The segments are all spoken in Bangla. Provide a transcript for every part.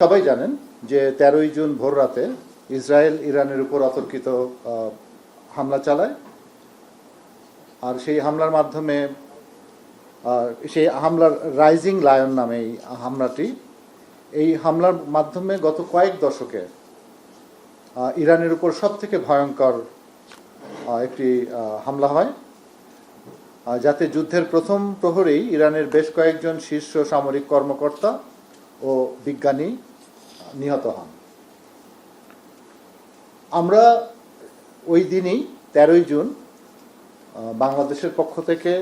সবাই জানেন যে 13ই জুন ভোর রাতে ইসরায়েল ইরানের উপর অতর্কিত হামলা চালায়। আর সেই হামলার মাধ্যমে রাইজিং লায়ন নামে এই হামলাটি, এই হামলার মাধ্যমে গত কয়েক দশকে ইরানের উপর সবথেকে ভয়ঙ্কর একটি হামলা হয়, যাতে যুদ্ধের প্রথম প্রহরেই ইরানের বেশ কয়েকজন শীর্ষ সামরিক কর্মকর্তা ও বিজ্ঞানী নিহত হন। আমরা ওই দিনই 13ই জুন বাংলাদেশের পক্ষ থেকে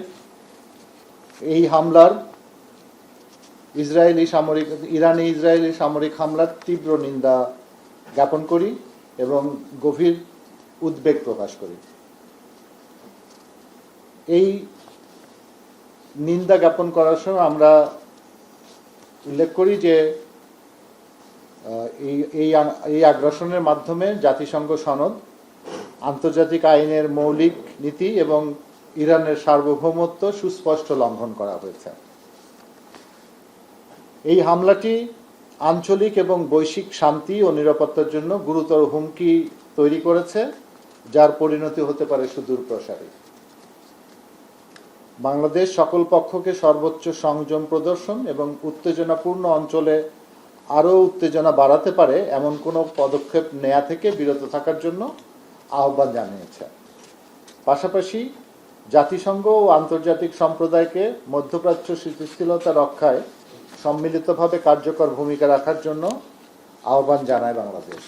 এই হামলার ইরানি ইসরায়েলি সামরিক হামলার তীব্র নিন্দা জ্ঞাপন করি এবং গভীর উদ্বেগ প্রকাশ করি। এই নিন্দা জ্ঞাপন করার সময় আমরা উল্লেখ করি যে এই আগ্রাসনের মাধ্যমে জাতিসংঘ সনদ, আন্তর্জাতিক আইনের মৌলিক নীতি এবং ইরানের সার্বভৌমত্ব সুস্পষ্ট লঙ্ঘন করা হয়েছে। এই হামলাটি আঞ্চলিক এবং বৈশ্বিক শান্তি ও নিরাপত্তার জন্য গুরুতর হুমকি তৈরি করেছে, যার পরিণতি হতে পারে সুদূর প্রসারী। বাংলাদেশ সকল পক্ষকে সর্বোচ্চ সংযম প্রদর্শন এবং উত্তেজনাপূর্ণ অঞ্চলে আরও উত্তেজনা বাড়াতে পারে এমন কোনো পদক্ষেপ নেওয়া থেকে বিরত থাকার জন্য আহ্বান জানিয়েছে। পাশাপাশি জাতিসংঘ ও আন্তর্জাতিক সম্প্রদায়কে মধ্যপ্রাচ্য স্থিতিশীলতা রক্ষায় সম্মিলিতভাবে কার্যকর ভূমিকা রাখার জন্য আহ্বান জানায় বাংলাদেশ।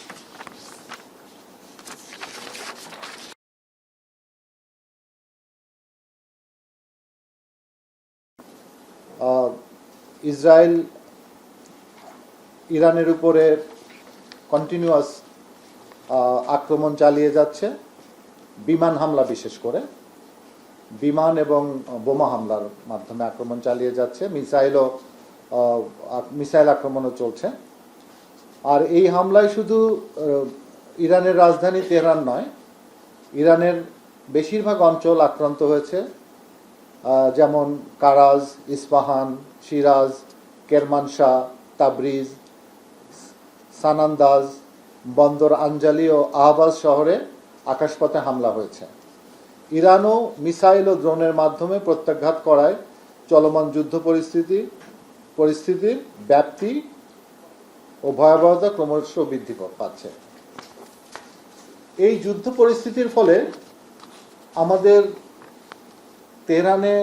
ইসরায়েল ইরানের উপরে কন্টিনিউয়াস আক্রমণ চালিয়ে যাচ্ছে, বিমান হামলা, বিশেষ করে বিমান এবং বোমা হামলার মাধ্যমে আক্রমণ চালিয়ে যাচ্ছে, মিসাইল আক্রমণও চলছে। আর এই হামলায় শুধু ইরানের রাজধানী তেহরান নয়, ইরানের বেশিরভাগ অঞ্চল আক্রান্ত হয়েছে, যেমন কারাজ, ইস্পাহান, শিরাজ, কেরমানশাহ, তাবরিজ, সানান্দাজ, বন্দর আঞ্জালি ও আহবাজ শহরে আকাশপথে হামলা হয়েছে। ইরানও মিসাইল ও ড্রোনের মাধ্যমে প্রত্যাঘাত করায় চলমান যুদ্ধ পরিস্থিতির ব্যাপ্তি ও ভয়াবহতা ক্রমশ বৃদ্ধি পাচ্ছে। এই যুদ্ধ পরিস্থিতির ফলে আমাদের ইরানে,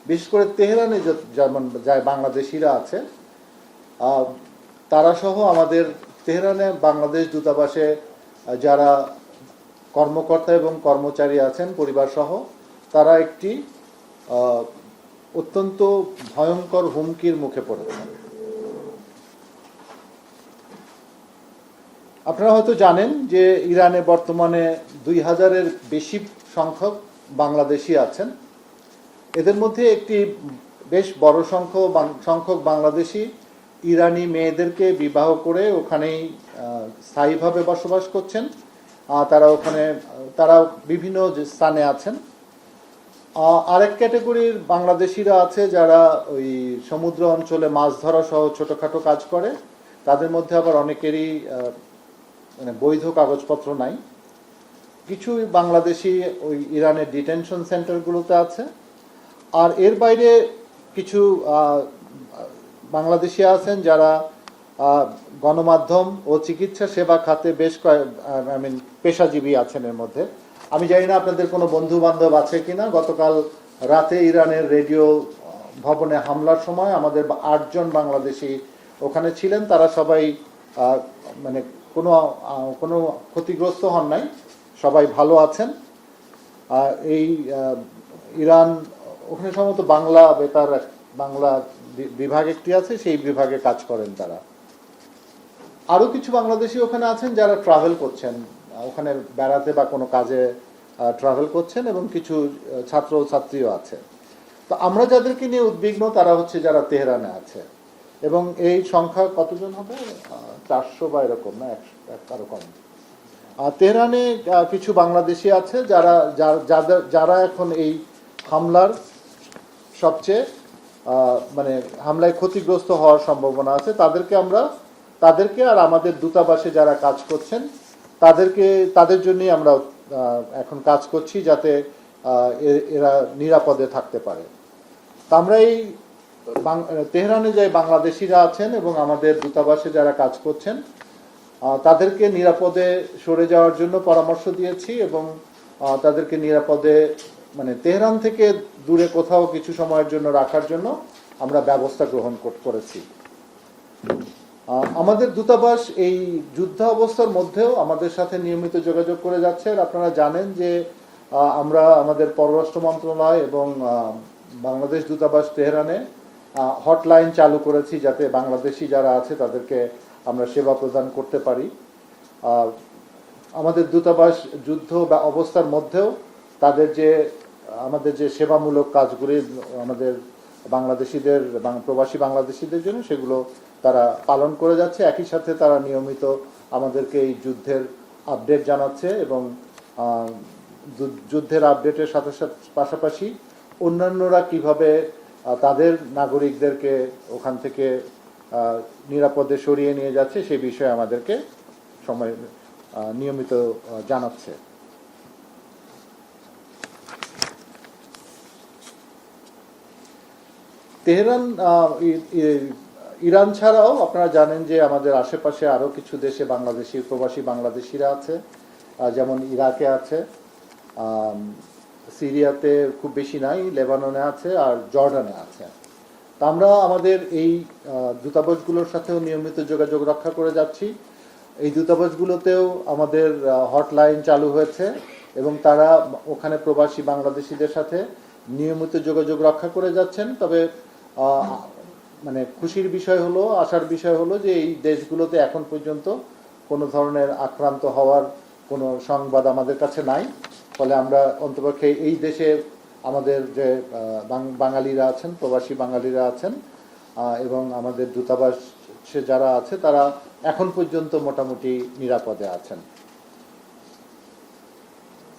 বিশেষ করে তেহরানে যেমন যায় বাংলাদেশিরা আছে, তারা সহ আমাদের তেহরানে বাংলাদেশ দূতাবাসে যারা কর্মকর্তা এবং কর্মচারী আছেন পরিবার সহ, তারা একটি অত্যন্ত ভয়ঙ্কর হুমকির মুখে পড়েছেন। আপনারা হয়তো জানেন যে ইরানে বর্তমানে 2000-এর বেশি সংখ্যক বাংলাদেশি আছেন। এদের মধ্যে একটি বেশ বড় সংখ্যক বাংলাদেশি ইরানি মেয়েদেরকে বিবাহ করে ওখানেই স্থায়ীভাবে বসবাস করছেন। তারা বিভিন্ন স্থানে আছেন। আরেক ক্যাটাগরির বাংলাদেশিরা আছে যারা ওই সমুদ্র অঞ্চলে মাছ ধরা সহ ছোটোখাটো কাজ করে। তাদের মধ্যে আবার অনেকেরই বৈধ কাগজপত্র নাই। কিছু বাংলাদেশি ওই ইরানের ডিটেনশন সেন্টারগুলোতে আছে। আর এর বাইরে কিছু বাংলাদেশি আছেন যারা গণমাধ্যম ও চিকিৎসা সেবা খাতে বেশ পেশাজীবী আছেন। এর মধ্যে আমি জানি না আপনাদের কোনো বন্ধু বান্ধব আছে কিনা। গতকাল রাতে ইরানের রেডিও ভবনে হামলার সময় আমাদের 8 জন বাংলাদেশি ওখানে ছিলেন। তারা সবাই কোনো ক্ষতিগ্রস্ত হন নাই, সবাই ভালো আছেন। এই ইরান ওখানে সম্ভবত বাংলা বিভাগ একটি আছে, সেই বিভাগে কাজ করেন তারা। আরও কিছু বাংলাদেশি ওখানে আছেন যারা ট্রাভেল করছেন, ওখানে বেড়াতে বা কোনো কাজে ট্রাভেল করছেন, এবং কিছু ছাত্র ছাত্রীও আছে। তো আমরা যাদেরকে নিয়ে উদ্বিগ্ন তারা হচ্ছে যারা তেহরানে আছে, এবং এই সংখ্যা কতজন হবে, 400 বা এরকম, না 100 আরো কম। তেহরানে কিছু বাংলাদেশি আছে যারা এখন এই হামলার সবচেয়ে মানে হামলায় ক্ষতিগ্রস্ত হওয়ার সম্ভাবনা আছে, তাদেরকে আর আমাদের দূতাবাসে যারা কাজ করছেন তাদের জন্যই আমরা এখন কাজ করছি, যাতে এরা নিরাপদে থাকতে পারে। তা আমরা এই তেহরানে যে বাংলাদেশিরা আছেন এবং আমাদের দূতাবাসে যারা কাজ করছেন তাদেরকে নিরাপদে সরে যাওয়ার জন্য পরামর্শ দিয়েছি, এবং তাদেরকে নিরাপদে মানে তেহরান থেকে দূরে কোথাও কিছু সময়ের জন্য রাখার জন্য আমরা ব্যবস্থা গ্রহণ করেছি। আমাদের দূতাবাস এই যুদ্ধ অবস্থার মধ্যেও আমাদের সাথে নিয়মিত যোগাযোগ করে যাচ্ছে। আপনারা জানেন যে আমরা আমাদের পররাষ্ট্র মন্ত্রণালয় এবং বাংলাদেশ দূতাবাস তেহরানে হটলাইন চালু করেছি, যাতে বাংলাদেশি যারা আছে তাদেরকে আমরা সেবা প্রদান করতে পারি। আমাদের দূতাবাস যুদ্ধ বা অবস্থার মধ্যেও আমাদের যে সেবামূলক কাজগুলি আমাদের বাংলাদেশিদের প্রবাসী বাংলাদেশিদের জন্য, সেগুলো তারা পালন করে যাচ্ছে। একই সাথে তারা নিয়মিত আমাদেরকে এই যুদ্ধের আপডেট জানাচ্ছে, এবং যুদ্ধের আপডেটের সাথে পাশাপাশি অন্যান্যরা কিভাবে তাদের নাগরিকদেরকে ওখান থেকে নিরাপদে সরিয়ে নিয়ে যাচ্ছে সেই বিষয়ে আমাদেরকে নিয়মিত জানাচ্ছে। তেহরান ইরান ছাড়াও আপনারা জানেন যে আমাদের আশেপাশে আরও কিছু দেশে প্রবাসী বাংলাদেশিরা আছে, যেমন ইরাকে আছে, সিরিয়াতে খুব বেশি নাই, লেবাননে আছে, আর জর্ডানে আছে। তা আমরা আমাদের এই দূতাবাসগুলোর সাথেও নিয়মিত যোগাযোগ রক্ষা করে যাচ্ছি। এই দূতাবাসগুলোতেও আমাদের হটলাইন চালু হয়েছে, এবং তারা ওখানে প্রবাসী বাংলাদেশিদের সাথে নিয়মিত যোগাযোগ রক্ষা করে যাচ্ছেন। তবে মানে খুশির বিষয় হলো, আশার বিষয় হলো যে এই দেশগুলোতে এখন পর্যন্ত কোনো ধরনের আক্রান্ত হওয়ার কোনো সংবাদ আমাদের কাছে নাই। ফলে আমরা অন্তপক্ষে এই দেশে আমাদের যে বাঙালিরা আছেন, প্রবাসী বাঙালিরা আছেন, এবং আমাদের দূতাবাসে যারা আছে তারা এখন পর্যন্ত মোটামুটি নিরাপদে আছেন।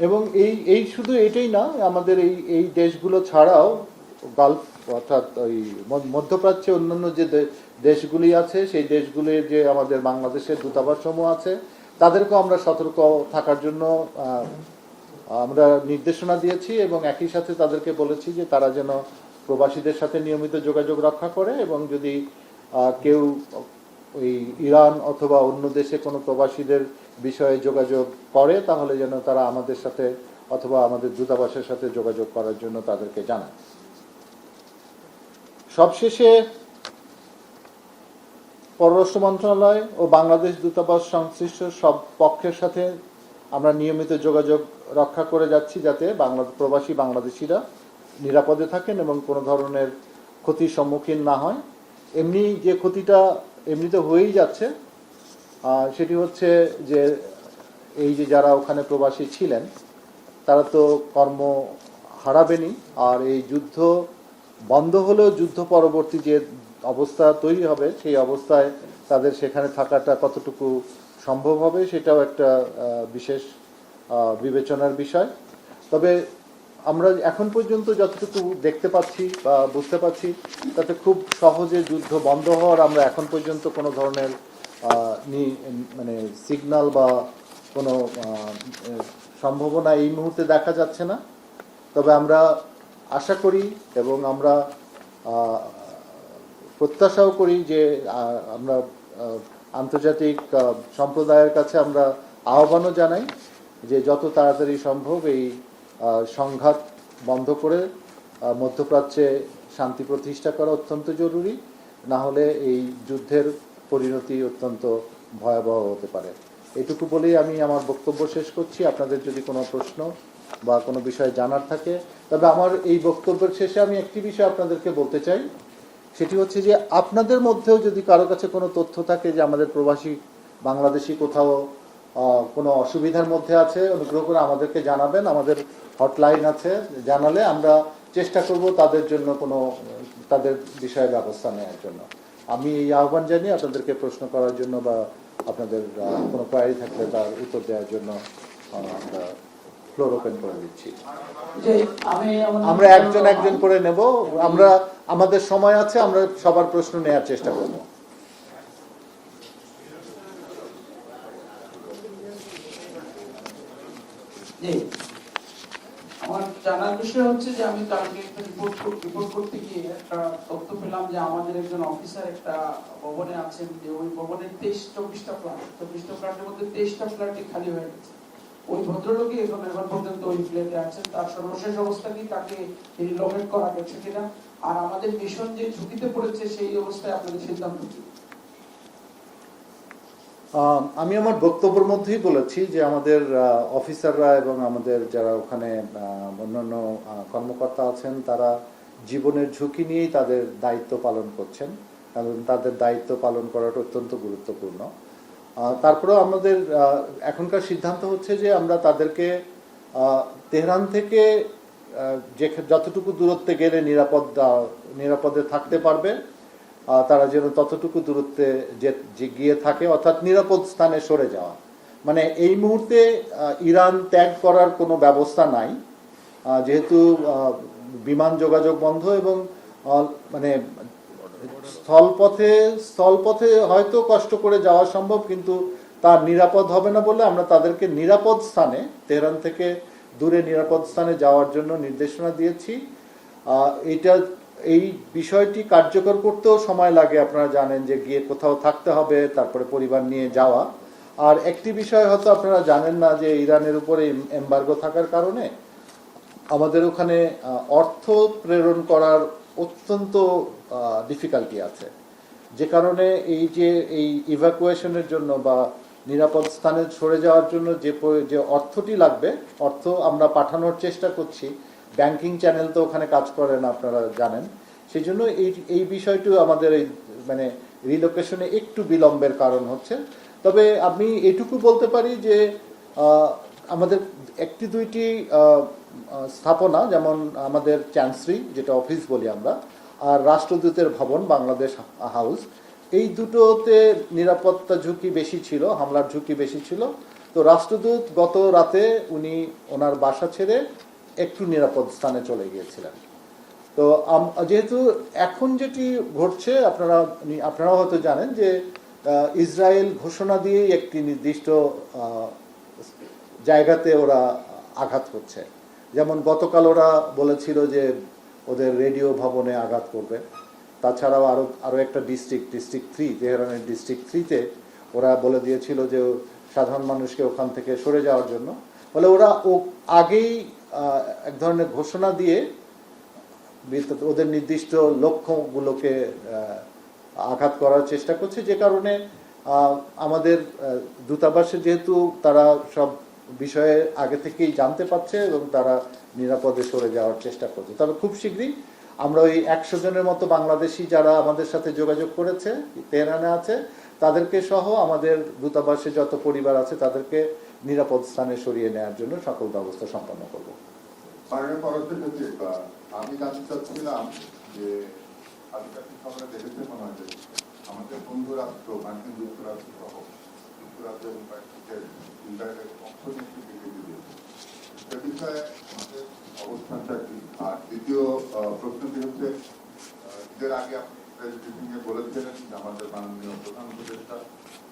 এবং এই শুধু এটাই না, আমাদের এই দেশগুলো ছাড়াও গালফ অর্থাৎ ওই মধ্যপ্রাচ্যে অন্যান্য যে দেশগুলি আছে, সেই দেশগুলির যে আমাদের বাংলাদেশের দূতাবাসসমূহ আছে তাদেরকেও আমরা সতর্ক থাকার জন্য আমরা নির্দেশনা দিয়েছি, এবং একই সাথে তাদেরকে বলেছি যে তারা যেন প্রবাসীদের সাথে নিয়মিত যোগাযোগ রক্ষা করে, এবং যদি কেউ ওই ইরান অথবা অন্য দেশে কোনো প্রবাসীদের বিষয়ে যোগাযোগ করে তাহলে যেন তারা আমাদের সাথে অথবা আমাদের দূতাবাসের সাথে যোগাযোগ করার জন্য তাদেরকে জানায়। সবশেষে পররাষ্ট্র মন্ত্রণালয় ও বাংলাদেশ দূতাবাস সংশ্লিষ্ট সব পক্ষের সাথে আমরা নিয়মিত যোগাযোগ রক্ষা করে যাচ্ছি, যাতে প্রবাসী বাংলাদেশিরা নিরাপদে থাকেন এবং কোনো ধরনের ক্ষতির সম্মুখীন না হয়। এমনি যে ক্ষতিটা এমনিতে হয়েই যাচ্ছে, সেটি হচ্ছে যে এই যে যারা ওখানে প্রবাসী ছিলেন তারা তো কর্ম হারাবেনই, আর এই যুদ্ধ বন্ধ হলেও যুদ্ধ পরবর্তী যে অবস্থা তৈরি হবে সেই অবস্থায় তাদের সেখানে থাকাটা কতটুকু সম্ভব হবে সেটাও একটা বিশেষ বিবেচনার বিষয়। তবে আমরা এখন পর্যন্ত যতটুকু দেখতে পাচ্ছি বা বুঝতে পারছি তাতে খুব সহজে যুদ্ধ বন্ধ হওয়ার আমরা এখন পর্যন্ত কোনো ধরনের মানে সিগন্যাল বা কোনো সম্ভাবনা এই মুহূর্তে দেখা যাচ্ছে না। তবে আমরা আশা করি এবং আমরা প্রত্যাশাও করি যে আমরা আন্তর্জাতিক সম্প্রদায়ের কাছে আমরা আহ্বানও জানাই যে যত তাড়াতাড়ি সম্ভব এই সংঘাত বন্ধ করে মধ্যপ্রাচ্যে শান্তি প্রতিষ্ঠা করা অত্যন্ত জরুরি, না হলে এই যুদ্ধের পরিণতি অত্যন্ত ভয়াবহ হতে পারে। এটুকু বলেই আমি আমার বক্তব্য শেষ করছি। আপনাদের যদি কোনো প্রশ্ন বা কোনো বিষয় জানার থাকে, তবে আমার এই বক্তব্যের শেষে আমি একটি বিষয় আপনাদেরকে বলতে চাই, সেটি হচ্ছে যে আপনাদের মধ্যেও যদি কারো কাছে কোনো তথ্য থাকে যে আমাদের প্রবাসী বাংলাদেশি কোথাও কোনো অসুবিধার মধ্যে আছে, অনুগ্রহ করে আমাদেরকে জানাবেন। আমাদের হটলাইন আছে, জানালে আমরা চেষ্টা করব তাদের বিষয়ে ব্যবস্থা নেওয়ার জন্য। আমি এই আহ্বান জানিয়ে আপনাদেরকে প্রশ্ন করার জন্য বা আপনাদের কোনো কোয়ারি থাকলে তার উত্তর দেওয়ার জন্য আমরা ফ্লোর ওপেন করে দিচ্ছি। যে আমরা একজন একজন করে নেব, আমরা আমাদের সময় আছে, আমরা সবার প্রশ্ন নেওয়ার চেষ্টা করব। আমার জানার বিষয় হচ্ছে যে আমি কালকে একটা রিপোর্ট করতে গিয়ে একটা তথ্য পেলাম যে আমাদের একজন অফিসার একটা ভবনে আছেন, যে ওই ভবনের 24টা ফ্ল্যাট, 24টা ফ্ল্যাটের মধ্যে 23টা ফ্ল্যাটই খালি হয়ে গেছে। ওই ভদ্রলোকই এখন পর্যন্ত ওই ফ্ল্যাটে আছেন। তার সর্বশেষ অবস্থা কি, তাকে রিলোকেট করা গেছে কিনা, আর আমাদের মিশন যে ঝুঁকিতে পড়েছে সেই অবস্থায় আপনাদের সিদ্ধান্ত কি? আমি আমার বক্তব্যের মধ্যেই বলেছি যে আমাদের অফিসাররা এবং আমাদের যারা ওখানে অন্যান্য কর্মকর্তা আছেন তারা জীবনের ঝুঁকি নিয়েই তাদের দায়িত্ব পালন করছেন, কারণ তাদের দায়িত্ব পালন করাটা অত্যন্ত গুরুত্বপূর্ণ। তারপরেও আমাদের এখনকার সিদ্ধান্ত হচ্ছে যে আমরা তাদেরকে তেহরান থেকে যতটুকু দূরত্বে গেলে নিরাপদে থাকতে পারবে তারা যেন ততটুকু দূরত্বে যে গিয়ে থাকে, অর্থাৎ নিরাপদ স্থানে সরে যাওয়া। মানে এই মুহূর্তে ইরান ত্যাগ করার কোনো ব্যবস্থা নাই, যেহেতু বিমান যোগাযোগ বন্ধ এবং মানে স্থলপথে হয়তো কষ্ট করে যাওয়া সম্ভব, কিন্তু তা নিরাপদ হবে না বলে আমরা তাদেরকে নিরাপদ স্থানে, তেহরান থেকে দূরে নিরাপদ স্থানে যাওয়ার জন্য নির্দেশনা দিয়েছি। এই বিষয়টি কার্যকর করতেও সময় লাগে, আপনারা জানেন যে গিয়ে কোথাও থাকতে হবে, তারপরে পরিবার নিয়ে যাওয়া। আর একটি বিষয় হয়তো আপনারা জানেন না যে ইরানের উপরে এমবার্গো থাকার কারণে আমাদের ওখানে অর্থ প্রেরণ করার অত্যন্ত ডিফিকাল্টি আছে, যে কারণে এই ইভ্যাকুয়েশনের জন্য বা নিরাপদ স্থানে সরে যাওয়ার জন্য যে অর্থটি লাগবে, অর্থ আমরা পাঠানোর চেষ্টা করছি। ব্যাংকিং চ্যানেল তো ওখানে কাজ করে না, আপনারা জানেন। সেই জন্য এই বিষয়টি আমাদের এই মানে রিলোকেশনে একটু বিলম্বের কারণ হচ্ছে। তবে আমি এটুকু বলতে পারি যে আমাদের একটি দুইটি স্থাপনা, যেমন আমাদের চ্যান্সেরি যেটা অফিস বলি আমরা, আর রাষ্ট্রদূতের ভবন বাংলাদেশ হাউস, এই দুটোতে নিরাপত্তা ঝুঁকি বেশি ছিল, হামলার ঝুঁকি বেশি ছিল। তো রাষ্ট্রদূত গত রাতে উনি ওনার বাসা ছেড়ে একটু নিরাপদ স্থানে চলে গিয়েছিলেন। তো যেহেতু এখন যেটি ঘটছে আপনারাও হয়তো জানেন যে ইসরায়েল ঘোষণা দিয়েই একটি নির্দিষ্ট জায়গাতে ওরা আঘাত করছে। যেমন গতকাল ওরা বলেছিল যে ওদের রেডিও ভবনে আঘাত করবে। তাছাড়াও আরও একটা ডিস্ট্রিক্ট 3, তেহরানের ডিস্ট্রিক্ট 3-তে ওরা বলে দিয়েছিল যে সাধারণ মানুষকে ওখান থেকে সরে যাওয়ার জন্য। ফলে ওরা আগেই এক ধরনের ঘোষণা দিয়ে ওদের নির্দিষ্ট লক্ষ্যগুলোকে আঘাত করার চেষ্টা করছে, যে কারণে আমাদের দূতাবাসে যেহেতু তারা সব বিষয়ে আগে থেকেই জানতে পারছে এবং তারা নিরাপদে সরে যাওয়ার চেষ্টা করছে। তবে খুব শীঘ্রই আমরা ওই 100 জনের মতো বাংলাদেশি যারা আমাদের সাথে যোগাযোগ করেছে, তেহরানে আছে, তাদেরকে সহ আমাদের দূতাবাসে যত পরিবার আছে তাদেরকে নিরাপদ স্থানে সরিয়ে নেওয়ার জন্য সকল ব্যবস্থা সম্পন্ন করব। আমি জানতে চাচ্ছিলাম যে আজকাল খবরে দেখেছে মনে হয় আমাদের বন্ধু রাষ্ট্র মার্কিন যুক্তরাষ্ট্র সহ যুক্তরাজ্য এবং পাকিস্তানের ইসরায়েলের অর্থনীতি বিবৃতি দিয়েছে। সে বিষয়ে আমাদের অবস্থানটা কি? আর দ্বিতীয় প্রশ্নটি হচ্ছে, ঈদের আগে আপনি ব্রিফিংয়ে বলেছিলেন যে আমাদের মাননীয় প্রধান উপদেষ্টা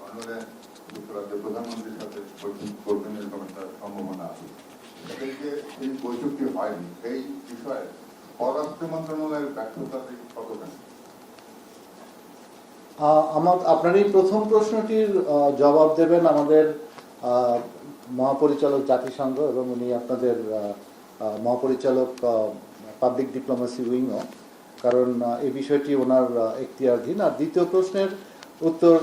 অন্যরা যুক্তরাজ্যের প্রধানমন্ত্রীর সাথে বৈঠক করবেন, এরকম একটা সম্ভাবনা আছে। এদেরকে এই বৈঠকটি হয়নি, এই বিষয়ে পররাষ্ট্র মন্ত্রণালয়ের ব্যর্থতা কতটা? আপনার এই প্রথম প্রশ্নটির জবাব দেবেন আমাদের মহাপরিচালক জাতিসংঘ, এবং উনি আপনাদের মহাপরিচালক পাবলিক ডিপ্লোমেসি উইংও, কারণ এই বিষয়টি ওনার এখতিয়ারাধীন। আর দ্বিতীয় প্রশ্নের উত্তর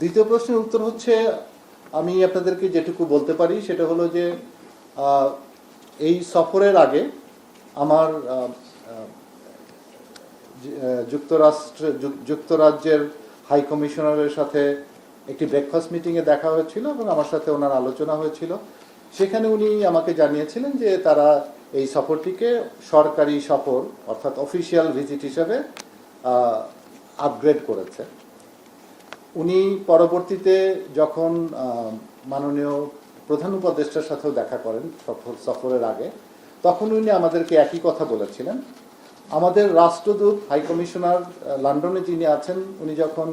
দ্বিতীয় প্রশ্নের উত্তর হচ্ছে, আমি আপনাদেরকে যেটুকু বলতে পারি সেটা হলো যে এই সফরের আগে আমার যুক্তরাজ্যের হাই কমিশনারের সাথে একটি ব্রেকফাস্ট মিটিংয়ে দেখা হয়েছিল এবং আমার সাথে ওনার আলোচনা হয়েছিল। সেখানে উনি আমাকে জানিয়েছিলেন যে তারা এই সফরটিকে সরকারি সফর, অর্থাৎ অফিসিয়াল ভিজিট হিসেবে আপগ্রেড করেছে। উনি পরবর্তীতে যখন মাননীয় প্রধান উপদেষ্টার সাথেও দেখা করেন সফরের আগে, তখন উনি আমাদেরকে একই কথা বলেছিলেন। আমাদের রাষ্ট্রদূত হাই কমিশনার লন্ডনে যিনি আছেন, উনি যখন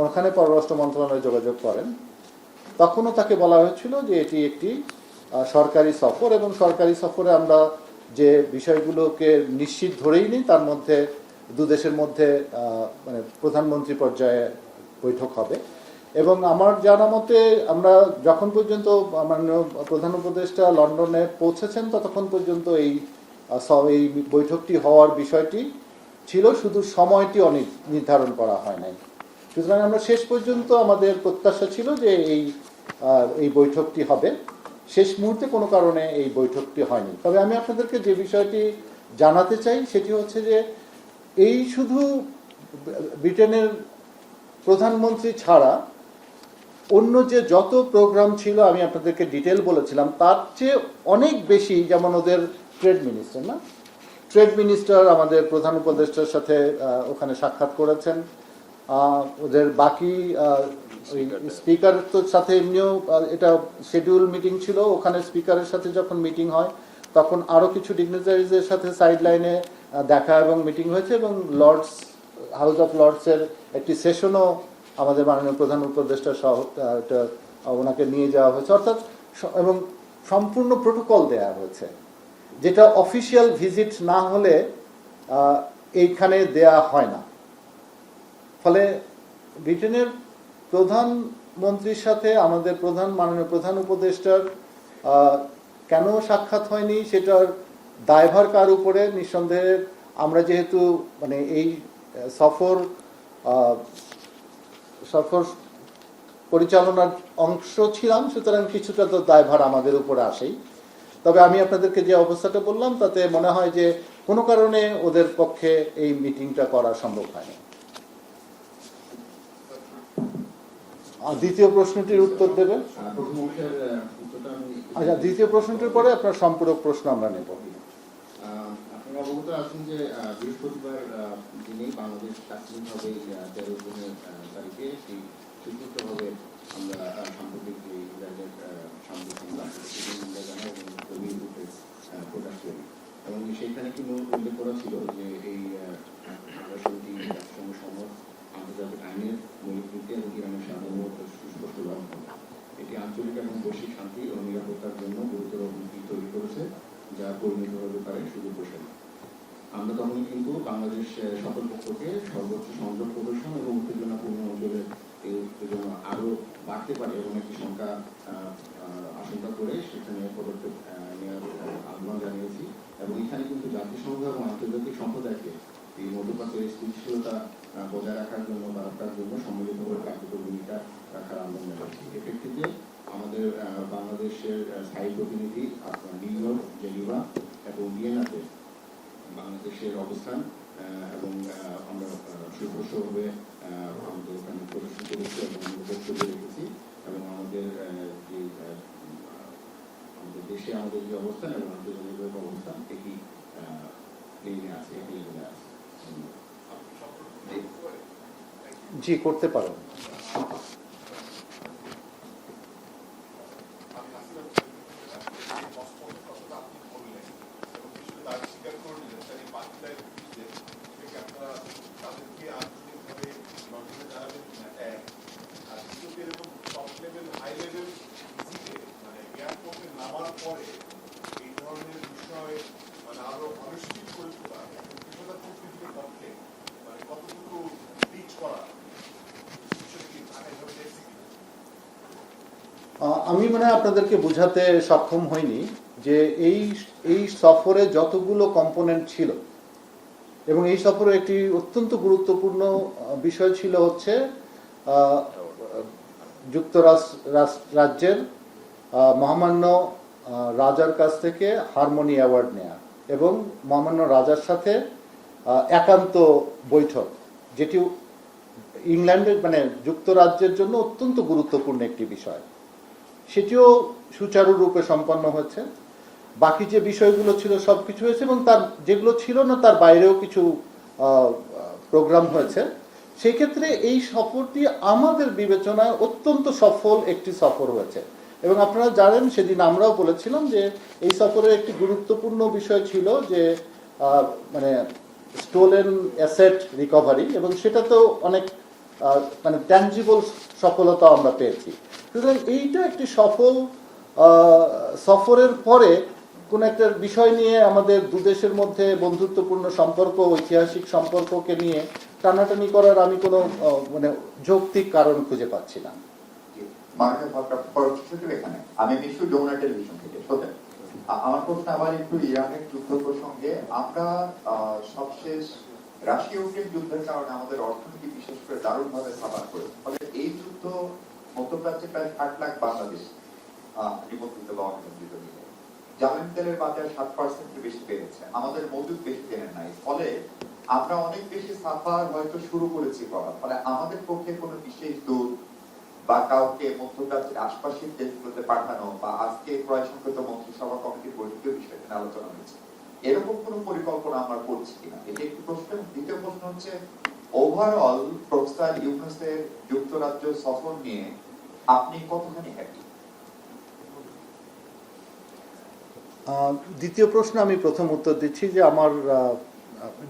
ওখানে পররাষ্ট্র মন্ত্রণালয়ে যোগাযোগ করেন, তখনও তাকে বলা হয়েছিল যে এটি একটি সরকারি সফর, এবং সরকারি সফরে আমরা যে বিষয়গুলোকে নিশ্চিত ধরেই নিই, তার মধ্যে দুদেশের মধ্যে মানে প্রধানমন্ত্রী পর্যায়ে বৈঠক হবে। এবং আমার জানা মতে আমরা যখন পর্যন্ত মাননীয় প্রধান উপদেষ্টা লন্ডনে পৌঁছেছেন, ততক্ষণ পর্যন্ত এই বৈঠকটি হওয়ার বিষয়টি ছিল, শুধু সময়টি অনেক নির্ধারণ করা হয় নাই। সুতরাং আমরা শেষ পর্যন্ত আমাদের প্রত্যাশা ছিল যে এই বৈঠকটি হবে। শেষ মুহূর্তে কোনো কারণে এই বৈঠকটি হয়নি। তবে আমি আপনাদেরকে যে বিষয়টি জানাতে চাই সেটি হচ্ছে যে এই শুধু ব্রিটেনের প্রধানমন্ত্রী ছাড়া অন্য যে যত প্রোগ্রাম ছিল আমি আপনাদেরকে ডিটেল বলেছিলাম, তার চেয়ে অনেক বেশি, যেমন ওদের ট্রেড মিনিস্টার আমাদের প্রধান উপদেষ্টার সাথে ওখানে সাক্ষাৎ করেছেন। ওদের বাকি স্পিকারের তো সাথে এমনিও এটা শিডিউল মিটিং ছিল, ওখানে স্পিকারের সাথে যখন মিটিং হয় তখন আরও কিছু ডিগনিটারিজের সাথে সাইড লাইনে দেখা এবং মিটিং হয়েছে, এবং হাউস অফ লর্ডসের একটি সেশনও আমাদের মাননীয় প্রধান উপদেষ্টা সহ ওনাকে নিয়ে যাওয়া হয়েছে, অর্থাৎ এবং সম্পূর্ণ প্রোটোকল দেওয়া হয়েছে, যেটা অফিসিয়াল ভিজিট না হলে এইখানে দেয়া হয় না। ফলে ব্রিটেনের প্রধানমন্ত্রীর সাথে আমাদের মাননীয় প্রধান উপদেষ্টার কেন সাক্ষাৎ হয়নি সেটার দায়ভার কার উপরে? নিঃসন্দেহে আমরা যেহেতু মানে এই সফর পরিচালনার অংশ ছিলাম, সুতরাং কিছুটা তো দায়ভার আমাদের উপরে আসেই। তবে আমি আপনাদেরকে যে অবস্থাটা বললাম তাতে মনে হয় যে কোনো কারণে ওদের পক্ষে এই মিটিংটা করা সম্ভব হয়নি। দ্বিতীয় প্রশ্নটির উত্তর দেবেন। আচ্ছা, দ্বিতীয় প্রশ্নটির পরে আপনার সম্পূরক প্রশ্ন আমরা নেব। আপনারা অবগত আছেন যে বৃহস্পতিবার দিনেই বাংলাদেশ তাৎক্ষণিকভাবে 13 জুনের তারিখে স্বীকৃতভাবে আমরা সাম্প্রতিক ইসরায়েলের সামরিক হামলা জানাই এবং জমির রূপে প্রকাশ করি, এবং সেখানে কিন্তু উল্লেখ করা ছিল যে এই আগ্রাসনটি জাতিসংঘ সম্মত আন্তর্জাতিক আইনের মৌলিক নীতি এবং ইরানের সাধারণত সুস্পষ্ট লঙ্ঘন। এটি আঞ্চলিক এবং বৈশ্বিক শান্তি ও নিরাপত্তার জন্য গুরুতর হুমকি তৈরি করেছে, যা পরিণত হতে পারে শুধু প্রসারী। আমরা তখনই কিন্তু বাংলাদেশ সকল পক্ষকে সর্বোচ্চ সংযোগ প্রদর্শন এবং উত্তেজনাপূর্ণ অঞ্চলে এই উত্তেজনা আরও বাড়তে পারে এবং একটি আশঙ্কা করে সেখানে পদক্ষেপ নেওয়ার আহ্বান জানিয়েছি। এবং এখানে কিন্তু জাতিসংঘ এবং আন্তর্জাতিক সম্প্রদায়কে এই মধ্যপ্রাচ্যের স্থিতিশীলতা বজায় রাখার জন্য বা রক্ষার জন্য সম্মিলিতভাবে কার্যকর ভূমিকা রাখার আহ্বান জানাচ্ছি। এর প্রেক্ষিতে আমাদের বাংলাদেশের স্থায়ী প্রতিনিধি নিউ ইয়র্ক, জেনিভা এবং ভিয়েনাতে বাংলাদেশের অবস্থান এবং আমরা সুপ্রসভাবে আমাদের ওখানে প্রদর্শন করেছি এবং বক্তব্য রেখেছি, এবং আমাদের যে আমাদের দেশে আমাদের যে অবস্থান এবং আন্তর্জাতিক অবস্থান এটি লেনে আছে, একই লেভেলে আছে। জি, করতে পারেন। আমি মানে আপনাদেরকে বোঝাতে সক্ষম হইনি যে এই সফরে যতগুলো কম্পোনেন্ট ছিল, এবং এই সফরে একটি অত্যন্ত গুরুত্বপূর্ণ বিষয় ছিল হচ্ছে যুক্তরাজ্যের মহামান্য রাজার কাছ থেকে হারমোনি অ্যাওয়ার্ড নেয়া এবং মহামান্য রাজার সাথে একান্ত বৈঠক, যেটি ইংল্যান্ডের মানে যুক্তরাজ্যের জন্য অত্যন্ত গুরুত্বপূর্ণ একটি বিষয়, সেটিও সুচারুরূপে সম্পন্ন হয়েছে। বাকি যে বিষয়গুলো ছিল সব কিছু হয়েছে, এবং তার যেগুলো ছিল না তার বাইরেও কিছু প্রোগ্রাম হয়েছে, সেই ক্ষেত্রে এই সফরটি আমাদের বিবেচনায় অত্যন্ত সফল একটি সফর হয়েছে। এবং আপনারা জানেন, সেদিন আমরাও বলেছিলাম যে এই সফরের একটি গুরুত্বপূর্ণ বিষয় ছিল যে মানে স্টোলেন অ্যাসেট রিকভারি, এবং সেটাতেও অনেক মানে ট্যাঞ্জিবল সফলতা আমরা পেয়েছি। সুতরাং এইটা একটি সফল সফরের পরে কোনো একটা বিষয় নিয়ে আমাদের দু দেশের মধ্যে বন্ধুত্বপূর্ণ সম্পর্ক, ঐতিহাসিক সম্পর্ককে নিয়ে টানাটানি করার আমি কোনো মানে যৌক্তিক কারণ খুঁজে পাচ্ছি না। মার্কেট এখানে আমি বিশ্ব যমুনা টেলিভিশন থেকে শোনেন। আমার প্রশ্ন আবার একটু ইরানের যুদ্ধ প্রসঙ্গে। আমরা সবশেষ রাশিয়া ইউক্রেন যুদ্ধের কারণে আমাদের অর্থনীতি বিশেষ করে দারুণভাবে সাফার করেছে। ফলে এই যুদ্ধ মধ্যপ্রাচ্যে প্রায় 60 লাখ বাংলাদেশ নিবন্ধিত বা অনিবন্ধিত মিলে। জ্বালানি তেলের বাজার 7% বেশি বেড়েছে, আমাদের মজুদ বেশি কেনেন নাই। ফলে আমরা অনেক বেশি সাফার হয়তো শুরু করেছি করা। ফলে আমাদের পক্ষে কোনো বিশেষ দূত বা কাউকে মধ্যপ্রাচ্যের আশপাশের দেশগুলোতে পাঠানো বা আজকে ক্রয় সংক্রান্ত মন্ত্রিসভা কমিটির বৈঠকে বিষয়টি নিয়ে আলোচনা হয়েছে, এরকম কোন পরিকল্পনা আমরা করছি কিনা, এটি একটি প্রশ্ন। দ্বিতীয় প্রশ্ন হচ্ছে, ওভারঅল প্রফেসর ইউনূসের যুক্তরাজ্য সফর নিয়ে আপনি কতখানি হ্যাপি? দ্বিতীয় প্রশ্ন আমি প্রথম উত্তর দিচ্ছি যে আমার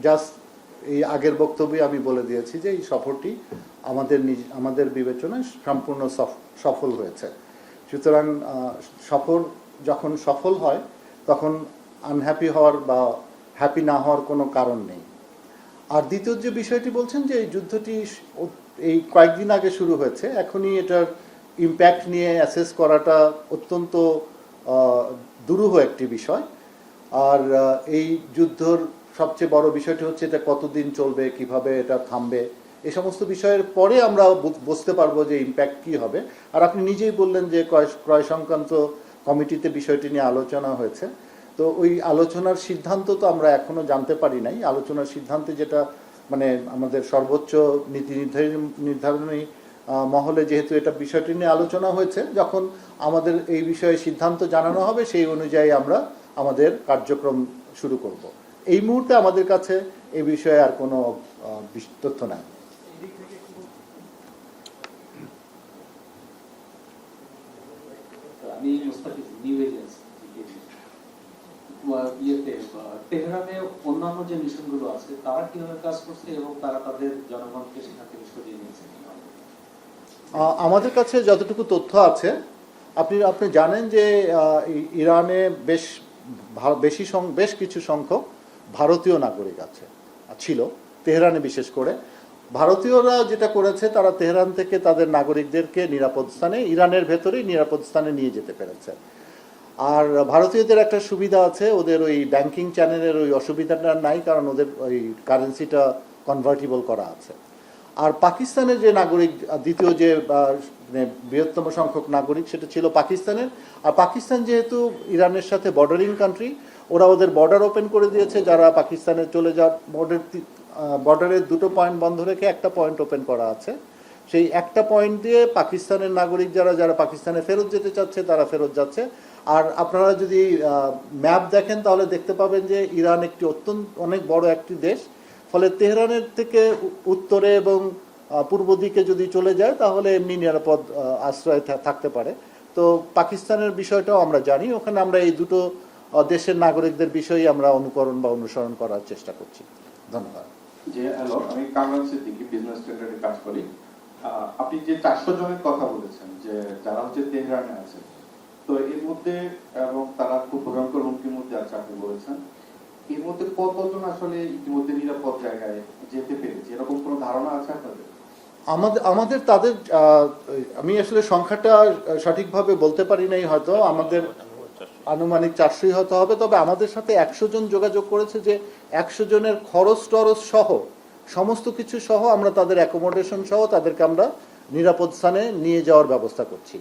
জাস্ট এই আগের বক্তব্যে আমি বলে দিয়েছি যে এই সফরটি আমাদের বিবেচনায় সম্পূর্ণ সফল হয়েছে। সুতরাং সফর যখন সফল হয় তখন আনহ্যাপি হওয়ার বা হ্যাপি না হওয়ার কোনো কারণ নেই। আর দ্বিতীয় যে বিষয়টি বলছেন যে এই যুদ্ধটি এই কয়েকদিন আগে শুরু হয়েছে, এখনই এটার ইম্প্যাক্ট নিয়ে অ্যাসেস করাটা অত্যন্ত দুরূহ একটি বিষয়। আর এই যুদ্ধর সবচেয়ে বড় বিষয়টি হচ্ছে এটা কতদিন চলবে, কিভাবে এটা থামবে, এই সমস্ত বিষয়ের পরে আমরা বুঝতে পারবো যে ইম্প্যাক্ট কী হবে। আর আপনি নিজেই বললেন যে ক্রয় সংক্রান্ত কমিটিতে বিষয়টি নিয়ে আলোচনা হয়েছে। তো ওই আলোচনার সিদ্ধান্ত তো আমরা এখনও জানতে পারি নাই। আলোচনার সিদ্ধান্তে যেটা মানে আমাদের সর্বোচ্চ নীতি নির্ধারণী মহলে যেহেতু এটা বিষয়টি নিয়ে আলোচনা হয়েছে, যখন আমাদের এই বিষয়ে সিদ্ধান্ত জানানো হবে সেই অনুযায়ী আমরা আমাদের কার্যক্রম শুরু করব। এই মুহূর্তে আমাদের কাছে এই বিষয়ে আর কোনো তথ্য নাই। আমি মুস্তাফিজ নিউ এজেন্স তেহরানে অন্যান্য যে মিশনগুলো আছে তারা কিভাবে কাজ করছে এবং তারা তাদের জনগণকে সেখান থেকে সরিয়ে নিয়েছে? আমাদের কাছে যতটুকু তথ্য আছে, আপনি জানেন যে ইরানে বেশ কিছু সংখ্যক ভারতীয় নাগরিক ছিল তেহরানে। বিশেষ করে ভারতীয়রা যেটা করেছে, তারা তেহরান থেকে তাদের নাগরিকদেরকে নিরাপদ স্থানে, ইরানের ভেতরেই নিরাপদ স্থানে নিয়ে যেতে পেরেছে। আর ভারতীয়দের একটা সুবিধা আছে, ওদের ওই ব্যাংকিং চ্যানেলের ওই অসুবিধাটা নাই, কারণ ওদের ওই কারেন্সিটা কনভার্টিবল করা আছে। আর পাকিস্তানের যে নাগরিক, দ্বিতীয় যে বৃহত্তম সংখ্যক নাগরিক, সেটা ছিল পাকিস্তানের। আর পাকিস্তান যেহেতু ইরানের সাথে বর্ডারিং কান্ট্রি, ওরা ওদের বর্ডার ওপেন করে দিয়েছে। যারা পাকিস্তানে চলে যাওয়ার বর্ডারের দুটো পয়েন্ট বন্ধ রেখে একটা পয়েন্ট ওপেন করা আছে। সেই একটা পয়েন্ট দিয়ে পাকিস্তানের নাগরিক যারা পাকিস্তানে ফেরত যেতে চাচ্ছে তারা ফেরত যাচ্ছে। আর আপনারা যদি ম্যাপ দেখেন তাহলে দেখতে পাবেন যে ইরান একটি অনেক বড় একটি দেশ। ফলে তেহরানের থেকে উত্তরে এবং পূর্ব দিকে যদি চলে যায় তাহলে এমনি নিরাপদ আশ্রয় থাকতে পারে। তো পাকিস্তানের বিষয়টাও আমরা জানি, ওখানে আমরা এই দুটো দেশের নাগরিকদের বিষয়ে আমরা অনুকরণ বা অনুসরণ করার চেষ্টা করছি। ধন্যবাদ। জি হ্যালো, আমি কামরান সিদ্দিকী, বিজনেস স্ট্যান্ডার্ডে কাজ করি। আপনি যে 400 জনের কথা বলেছেন যে যারা হচ্ছে তেহরানে আছে, তো এর মধ্যে এবং তারা খুব ভয়ঙ্কর হুমকির মধ্যে আছে আপনি বলেছেন, এর মধ্যে কতজন আসলে ইতিমধ্যে নিরাপদ জায়গায় যেতে পেরেছে, এরকম কোনো ধারণা আছে আপনাদের? আমাদের তাদের আমি আসলে সংখ্যাটা সঠিকভাবে বলতে পারি নাই, হয়তো আমাদের আনুমানিক 400 হতে হবে। তবে আমাদের সাথে 100 জন যোগাযোগ করেছে, যে 100 জনের খরচ টরচ সহ সমস্ত কিছু সহ আমরা তাদের অ্যাকোমোডেশন সহ তাদেরকে আমরা নিরাপদ স্থানে নিয়ে যাওয়ার ব্যবস্থা করছি।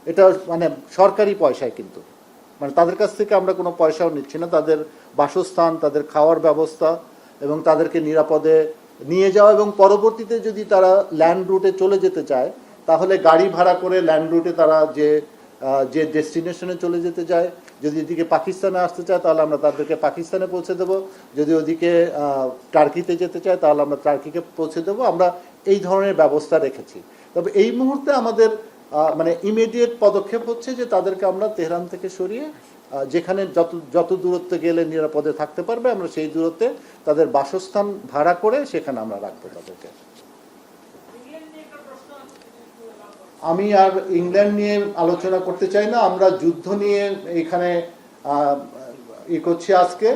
এটা মানে সরকারি পয়সায়, কিন্তু মানে তাদের কাছ থেকে আমরা কোনো পয়সাও নিচ্ছি না। তাদের বাসস্থান, তাদের খাওয়ার ব্যবস্থা এবং তাদেরকে নিরাপদে নিয়ে যাওয়া, এবং পরবর্তীতে যদি তারা ল্যান্ড রুটে চলে যেতে চায় তাহলে গাড়ি ভাড়া করে ল্যান্ড রুটে তারা যে ডেস্টিনেশনে চলে যেতে চায় যদি এদিকে পাকিস্তানে আসতে চায় তাহলে আমরা তাদেরকে পাকিস্তানে পৌঁছে দেবো, যদি ওদিকে টার্কিতে যেতে চায় তাহলে আমরা টার্কিকে পৌঁছে দেবো। আমরা এই ধরনের ব্যবস্থা রেখেছি। তবে এই মুহূর্তে আমাদের মানে ইমিডিয়েট পদক্ষেপ হচ্ছে যে তাদেরকে আমরা তেহরান থেকে সরিয়ে যেখানে যত দূরত্বে গেলে নিরাপদে থাকতে পারবে আমরা সেই দূরত্বে তাদের বাসস্থান ভাড়া করে সেখানে আমরা রাখবো তাদেরকে। আমি আর ইংল্যান্ড নিয়ে আলোচনা করতে চাই না, আমরা যুদ্ধ নিয়ে এখানে করছি আজকে।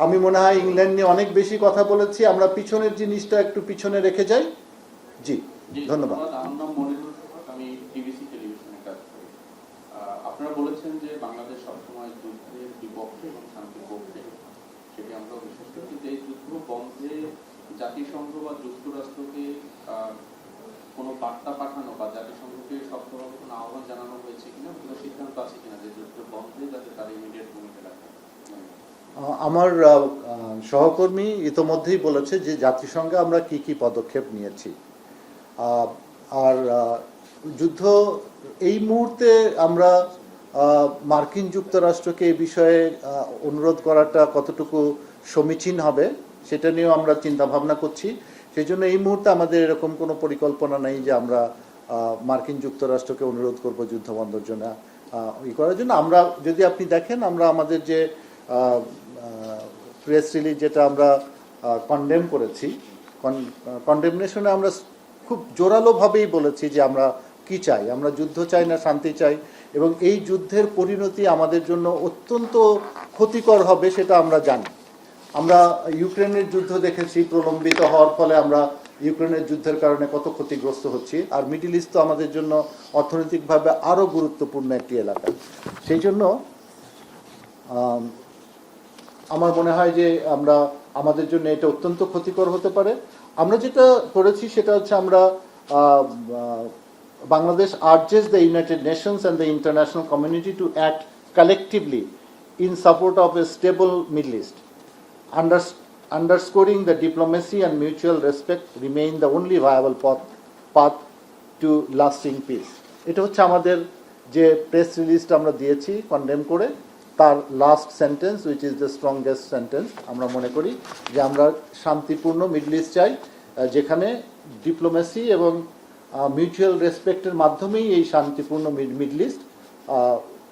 আমি মনে হয় ইংল্যান্ড নিয়ে অনেক বেশি কথা বলেছি, আমরা পিছনের জিনিসটা একটু পিছনে রেখে যাই। জি, ধন্যবাদ। আমার নাম মনিরুল হক, আমি টিভিসি টেলিভিশনে কাজ করি। আপনারা বলেছেন যে বাংলাদেশ সবসময় যুদ্ধের বিপক্ষে এবং শান্তির পক্ষে, সেটি আমরাও বিশ্বাস করি, কিন্তু এই যুদ্ধ বন্ধে জাতিসংঘ বা যুক্তরাষ্ট্রকে কোনো বার্তা পাঠানো বা জাতিসংঘকে শক্তভাবে কোনো আহ্বান জানানো হয়েছে কিনা, কোনো সিদ্ধান্ত আছে কিনা যে যুদ্ধ বন্ধে যাতে তার ইমিডিয়েট ভূমিকা রাখে? আমার সহকর্মী ইতোমধ্যেই বলেছে যে জাতিসংঘে আমরা কি কি পদক্ষেপ নিয়েছি। আর যুদ্ধ এই মুহূর্তে আমরা মার্কিন যুক্তরাষ্ট্রকে এই বিষয়ে অনুরোধ করাটা কতটুকু সমীচীন হবে সেটা নিয়েও আমরা চিন্তা ভাবনা করছি। সেই জন্য এই মুহূর্তে আমাদের এরকম কোনো পরিকল্পনা নেই যে আমরা মার্কিন যুক্তরাষ্ট্রকে অনুরোধ করব যুদ্ধ বন্ধের জন্য করার জন্য। আমরা যদি আপনি দেখেন আমরা আমাদের যে প্রেস রিলিজ যেটা আমরা কন্ডেম করেছি, কন্ডেমনেশনে আমরা খুব জোরালোভাবেই বলেছি যে আমরা কি চাই, আমরা যুদ্ধ চাই না শান্তি চাই, এবং এই যুদ্ধের পরিণতি আমাদের জন্য অত্যন্ত ক্ষতিকর হবে সেটা আমরা জানি। আমরা ইউক্রেনের যুদ্ধ দেখেছি, প্রলম্বিত হওয়ার ফলে আমরা ইউক্রেনের যুদ্ধের কারণে কত ক্ষতিগ্রস্ত হচ্ছি। আর মিডল ইস্ট তো আমাদের জন্য অর্থনৈতিকভাবে আরও গুরুত্বপূর্ণ একটি এলাকা। সেই জন্য আমার মনে হয় যে আমাদের জন্য এটা অত্যন্ত ক্ষতিকর হতে পারে। আমরা যেটা করেছি সেটা হচ্ছে আমরা Bangladesh urges the United Nations and the international community to act collectively in support of a stable Middle East. Underscoring the diplomacy and mutual respect remain the only viable path to lasting peace. এটা হচ্ছে আমাদের যে প্রেস রিলিজটা আমরা দিয়েছি কন্ডেম করে, তার last sentence which is the strongest sentence. আমরা মনে করি যে আমরা শান্তিপূর্ণ মিডল ইস্ট চাই, যেখানে ডিপ্লোমেসি এবং মিউচুয়াল রেসপেক্টের মাধ্যমেই এই শান্তিপূর্ণ মিডল ইস্ট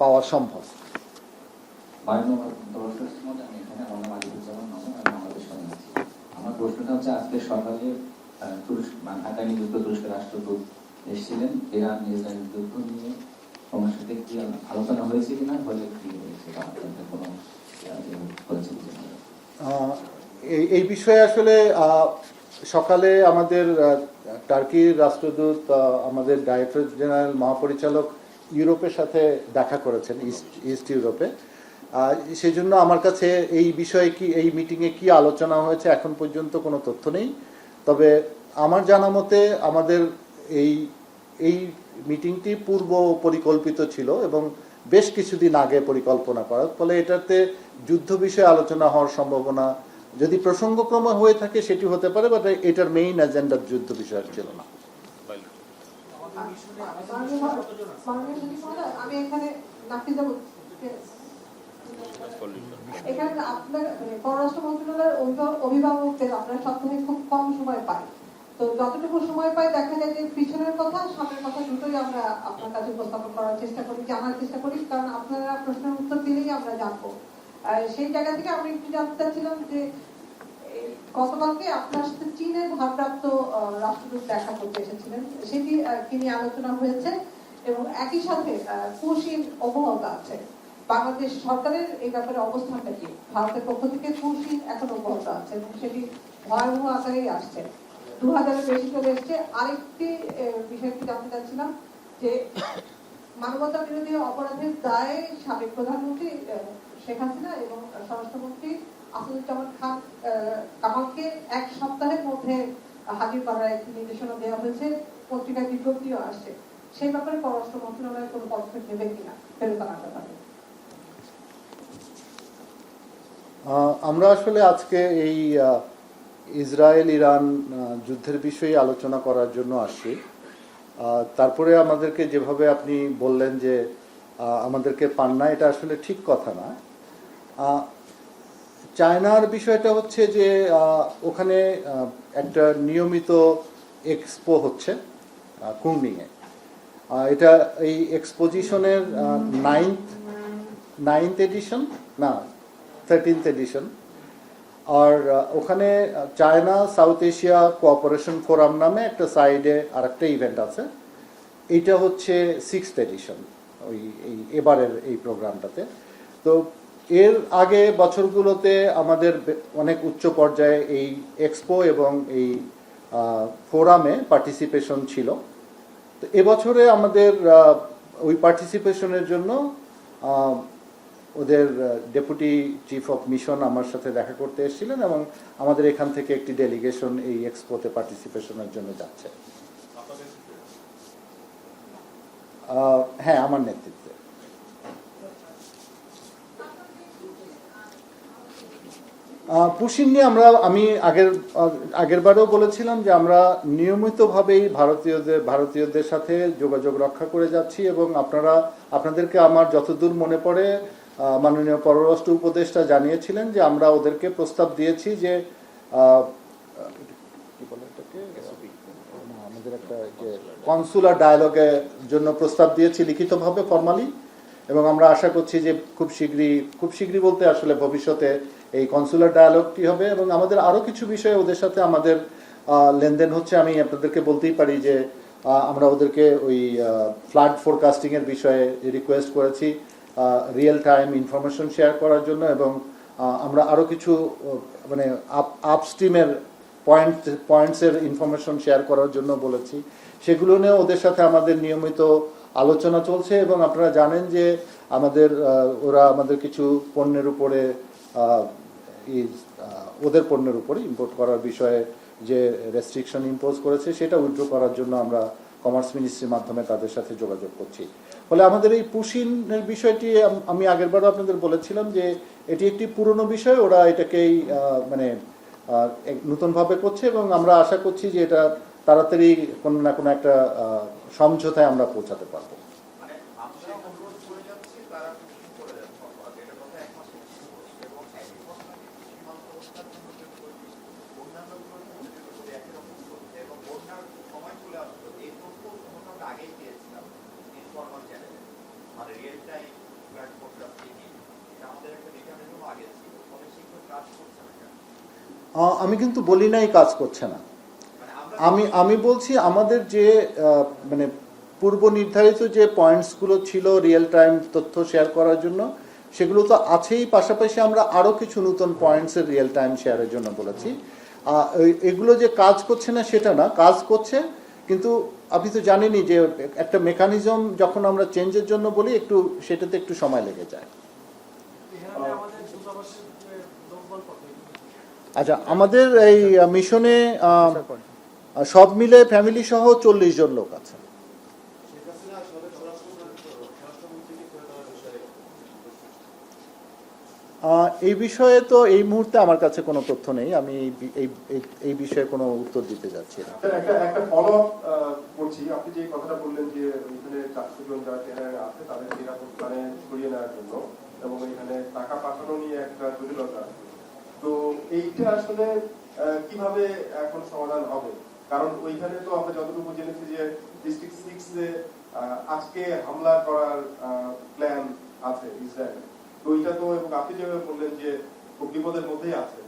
পাওয়া সম্ভব। আমার প্রশ্নটা হচ্ছে, আজকে সকালে ঢাকায় নিযুক্ত তুরস্কের রাষ্ট্রদূত এসেছিলেন, ইরান ইসরায়েল যুদ্ধ নিয়ে ওনার সাথে কি আলোচনা হয়েছে কিনা, হলে কি হয়েছে, কোনো এই বিষয়ে আসলে সকালে আমাদের টার্কির রাষ্ট্রদূত আমাদের ডাইরেক্টর জেনারেল মহাপরিচালক ইউরোপের সাথে দেখা করেছেন, ইস্ট ইউরোপে। সেই জন্য আমার কাছে এই বিষয়ে এই মিটিংয়ে কি আলোচনা হয়েছে এখন পর্যন্ত কোনো তথ্য নেই। তবে আমার জানা মতে আমাদের এই মিটিংটি পূর্ব পরিকল্পিত ছিল এবং বেশ কিছুদিন আগে পরিকল্পনা করার ফলে এটাতে যুদ্ধ বিষয়ে আলোচনা হওয়ার সম্ভাবনা, যদি প্রসঙ্গক্রমে হয়ে থাকে সেটি হতে পারে, বাট এটার মেইন এজেন্ডা যুদ্ধ বিষয় ছিল না। আমি এখানে আপনার পররাষ্ট্র মন্ত্রণালয়ের অভিভাবকদের আমরা সপ্তাহে খুব কম সময় পাই, তো যতটুকু সময় পাই দেখা যায় যে পিছনের কথা সামনের কথা দুটোই আমরা আপনার কাছে উপস্থাপন করার চেষ্টা করি, জানার চেষ্টা করি, কারণ আপনারা প্রশ্নের উত্তর দিলেই আমরা জানবো। সেই জায়গা থেকে আমি একটু জানতে চাচ্ছিলাম যে গতকালকে আপনার সাথে চীনের ভারপ্রাপ্ত রাষ্ট্রদূত দেখা করতে এসেছিলেন, সেটি কি নিয়ে আলোচনা হয়েছে? এবং একই সাথে কুশীন অব্যাহত আছে, বাংলাদেশ সরকারের এই ব্যাপারে অবস্থানটা কি? ভারতের পক্ষ থেকে কুশীন এখন অব্যাহত আছে এবং সেটি ভয়াবহ আকারেই আসছে, 2000-এর বেশি চলে এসছে। আরেকটি বিষয় কি জানতে চাচ্ছিলাম যে মানবতা বিরোধী অপরাধের দায়ে সাবেক প্রধানমন্ত্রী শেখ হাসিনা এবং স্বরাষ্ট্রমন্ত্রী আসাদুজ্জামান খান কামালকে 1 সপ্তাহের মধ্যে হাজির করার একটি নির্দেশনা দেওয়া হয়েছে, পত্রিকায় বিজ্ঞপ্তিও আসছে। সেই ব্যাপারে পররাষ্ট্র মন্ত্রণালয় কোনো পদক্ষেপ নেবে কিনা ফেরত আনার ব্যাপারে? আমরা আসলে আজকে এই ইসরায়েল ইরান যুদ্ধের বিষয়ে আলোচনা করার জন্য আসছি। তারপরে আমাদেরকে যেভাবে আপনি বললেন যে আমাদেরকে পান না, এটা আসলে ঠিক কথা না। চায়নার বিষয়টা হচ্ছে যে ওখানে একটা নিয়মিত এক্সপো হচ্ছে কুংমিংয়ে। এটা এই এক্সপোজিশনের নাইনথ এডিশন না 13th এডিশন। আর ওখানে China South Asia Cooperation Forum নামে একটা সাইডে আর একটা ইভেন্ট আছে, এইটা হচ্ছে 6th এডিশন এই এবারের এই প্রোগ্রামটাতে। তো এর আগে বছরগুলোতে আমাদের অনেক উচ্চ পর্যায়ে এই এক্সপো এবং এই ফোরামে পার্টিসিপেশন ছিল। তো এবছরে আমাদের ওই পার্টিসিপেশনের জন্য ওদের ডেপুটি চিফ অফ মিশন আমার সাথে দেখা করতে এসেছিলেন এবং আমাদের এখান থেকে একটি ডেলিগেশন এই এক্সপোতে পার্টিসিপেশনের জন্য যাচ্ছে। হ্যাঁ, আমার নেতৃত্বে। পুশিং নিয়ে আমি আগেরবারও বলেছিলাম যে আমরা নিয়মিতভাবেই ভারতীয়দের সাথে যোগাযোগ রক্ষা করে যাচ্ছি এবং আপনাদেরকে আমার যতদূর মনে পড়ে মাননীয় পররাষ্ট্র উপদেষ্টা জানিয়েছিলেন যে আমরা ওদেরকে প্রস্তাব দিয়েছি যে আমাদের একটা যে কনসুলার ডায়ালগের জন্য প্রস্তাব দিয়েছি লিখিতভাবে ফরমালি, এবং আমরা আশা করছি যে খুব শীঘ্রই বলতে আসলে ভবিষ্যতে এই কনসুলার ডায়ালগটি হবে। এবং আমাদের আরও কিছু বিষয়ে ওদের সাথে আমাদের লেনদেন হচ্ছে। আমি আপনাদেরকে বলতেই পারি যে আমরা ওদেরকে ওই ফ্লাড ফোরকাস্টিংয়ের বিষয়ে রিকোয়েস্ট করেছি রিয়েল টাইম ইনফরমেশন শেয়ার করার জন্য, এবং আমরা আরও কিছু মানে আপস্ট্রিমের পয়েন্টসের ইনফরমেশন শেয়ার করার জন্য বলেছি। সেগুলো নিয়ে ওদের সাথে আমাদের নিয়মিত আলোচনা চলছে। এবং আপনারা জানেন যে ওরা আমাদের কিছু পণ্যের উপরে ওদের পণ্যের উপরে ইম্পোর্ট করার বিষয়ে যে রেস্ট্রিকশন ইম্পোজ করেছে সেটা উইথড্র করার জন্য আমরা কমার্স মিনিস্ট্রির মাধ্যমে তাদের সাথে যোগাযোগ করছি। ফলে আমাদের এই পুশিংয়ের বিষয়টি আমি আগেরবারও আপনাদের বলেছিলাম যে এটি একটি পুরনো বিষয়, ওরা এটাকেই মানে নতুনভাবে করছে এবং আমরা আশা করছি যে এটা তাড়াতাড়ি কোনো না কোনো একটা সমঝোতায় আমরা পৌঁছাতে পারবো। আমি কিন্তু বলি নাই কাজ করছে না। আমি বলছি আমাদের যে মানে পূর্ব নির্ধারিত যে পয়েন্টসগুলো ছিল রিয়েল টাইম তথ্য শেয়ার করার জন্য সেগুলো তো আছেই, পাশাপাশি আমরা আরও কিছু নতুন পয়েন্টসের রিয়েল টাইম শেয়ারের জন্য বলেছি। এগুলো যে কাজ করছে না সেটা না, কাজ করছে, কিন্তু আপনি তো জানেনই যে একটা মেকানিজম যখন আমরা চেঞ্জের জন্য বলি সেটাতে একটু সময় লেগে যায়। আচ্ছা, আমাদের এই মিশনে সব মিলে ফ্যামিলি সহ 40 জন লোক আছে। এই বিষয়ে তো এই মুহূর্তে আমার কাছে কোনো তথ্য নেই, আমি এই বিষয়ে কোনো উত্তর দিতে যাচ্ছি না। একটা ফলো আপ করছি। আপনি যে কথাটা বললেন যে এখানে 400 জন যারা ট্রেনারে আছে তাদের নিরাপদ স্থানে সরিয়ে নেওয়ার জন্য এবং এখানে টাকা পাঠানো নিয়ে একটা জটিলতা আছে, তো এইটা আসলে কিভাবে এখন সমাধান হবে? কারণ ওইখানে তো আমরা যতটুকু জেনেছি যে ডিস্ট্রিক্ট 6 আজকে হামলা করার প্ল্যান আছে ইসরায়েল, তো ওইটা তো, এবং আপনি যেভাবে বললেন যে খুব বিপদের মধ্যেই আছে,